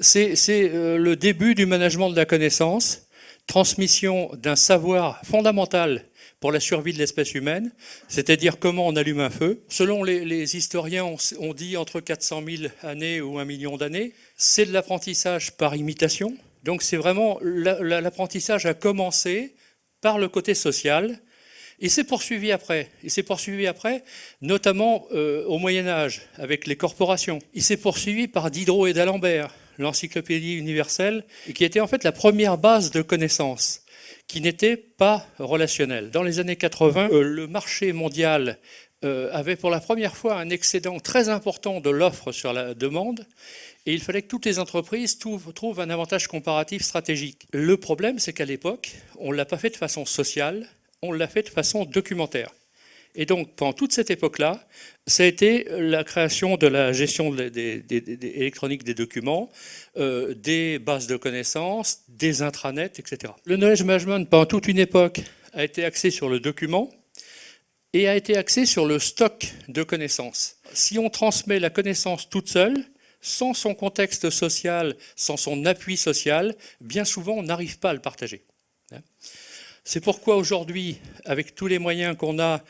C'est le début du management de la connaissance, transmission d'un savoir fondamental pour la survie de l'espèce humaine, c'est-à-dire comment on allume un feu. Selon les historiens, on dit entre 400 000 années ou 1 million d'années. C'est de l'apprentissage par imitation. Donc c'est vraiment l'apprentissage a commencé par le côté social. Il s'est poursuivi après. Il s'est poursuivi après, notamment au Moyen-Âge, avec les corporations. Il s'est poursuivi par Diderot et d'Alembert, l'encyclopédie universelle, qui était en fait la première base de connaissances, qui n'était pas relationnelle. Dans les années 80, le marché mondial avait pour la première fois un excédent très important de l'offre sur la demande, et il fallait que toutes les entreprises trouvent un avantage comparatif stratégique. Le problème, c'est qu'à l'époque, on ne l'a pas fait de façon sociale, on l'a fait de façon documentaire. Et donc, pendant toute cette époque-là, ça a été la création de la gestion électronique des documents, des bases de connaissances, des intranets, etc. Le knowledge management, pendant toute une époque, a été axé sur le document et a été axé sur le stock de connaissances. Si on transmet la connaissance toute seule, sans son contexte social, sans son appui social, bien souvent, on n'arrive pas à le partager. C'est pourquoi aujourd'hui, avec tous les moyens qu'on a,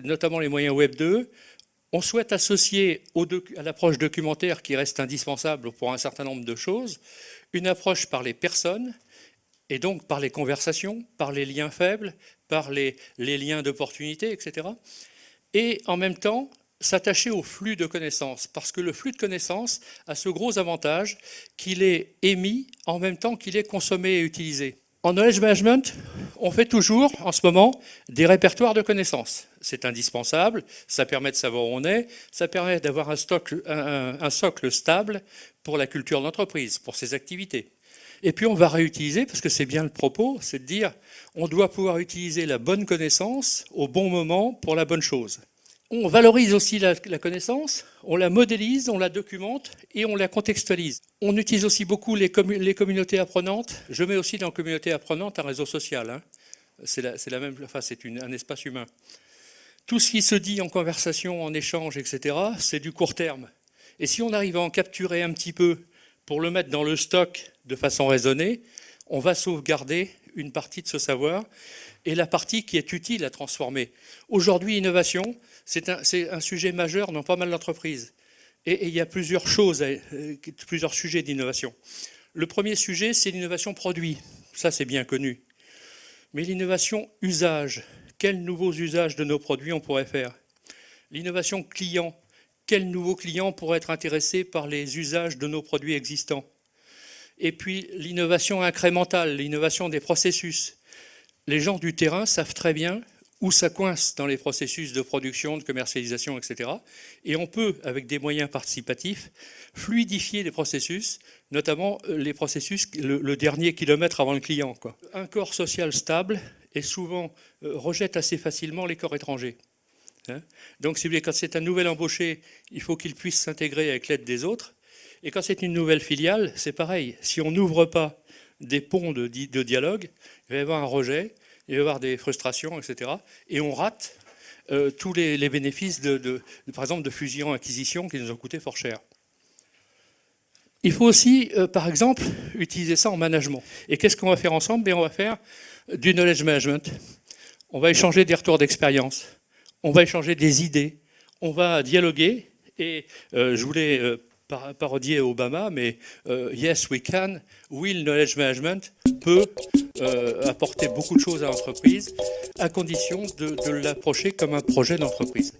notamment les moyens Web 2, on souhaite associer à l'approche documentaire qui reste indispensable pour un certain nombre de choses, une approche par les personnes, et donc par les conversations, par les liens faibles, par les liens d'opportunité, etc. Et en même temps, s'attacher au flux de connaissances, parce que le flux de connaissances a ce gros avantage qu'il est émis en même temps qu'il est consommé et utilisé. En knowledge management, on fait toujours, en ce moment, des répertoires de connaissances. C'est indispensable, ça permet de savoir où on est, ça permet d'avoir un socle stable pour la culture d'entreprise, pour ses activités. Et puis on va réutiliser, parce que c'est bien le propos, c'est de dire on doit pouvoir utiliser la bonne connaissance au bon moment pour la bonne chose. On valorise aussi la connaissance, on la modélise, on la documente et on la contextualise. On utilise aussi beaucoup les communautés apprenantes. Je mets aussi dans communauté apprenante un réseau social. Hein. C'est un espace humain. Tout ce qui se dit en conversation, en échange, etc., c'est du court terme. Et si on arrive à en capturer un petit peu pour le mettre dans le stock de façon raisonnée, on va sauvegarder une partie de ce savoir et la partie qui est utile à transformer. Aujourd'hui, innovation, c'est un sujet majeur dans pas mal d'entreprises. Et il y a plusieurs sujets d'innovation. Le premier sujet, c'est l'innovation produit. Ça, c'est bien connu. Mais l'innovation usage, quels nouveaux usages de nos produits on pourrait faire? L'innovation client, quels nouveaux clients pourraient être intéressés par les usages de nos produits existants? Et puis l'innovation incrémentale, l'innovation des processus. Les gens du terrain savent très bien où ça coince dans les processus de production, de commercialisation, etc. Et on peut, avec des moyens participatifs, fluidifier les processus, notamment les processus, le dernier kilomètre avant le client, quoi. Un corps social stable et souvent rejette assez facilement les corps étrangers. Hein. Donc, si vous voulez, quand c'est un nouvel embauché, il faut qu'il puisse s'intégrer avec l'aide des autres. Et quand c'est une nouvelle filiale, c'est pareil. Si on n'ouvre pas des ponts de dialogue, il va y avoir un rejet, il va y avoir des frustrations, etc. Et on rate tous les bénéfices, par exemple, de fusion-acquisition qui nous ont coûté fort cher. Il faut aussi, par exemple, utiliser ça en management. Et qu'est-ce qu'on va faire ensemble? On va faire du knowledge management. On va échanger des retours d'expérience. On va échanger des idées. On va dialoguer. Et je voulais parodier Obama, mais yes, we can. Oui, le knowledge management peut apporter beaucoup de choses à l'entreprise, à condition de l'approcher comme un projet d'entreprise.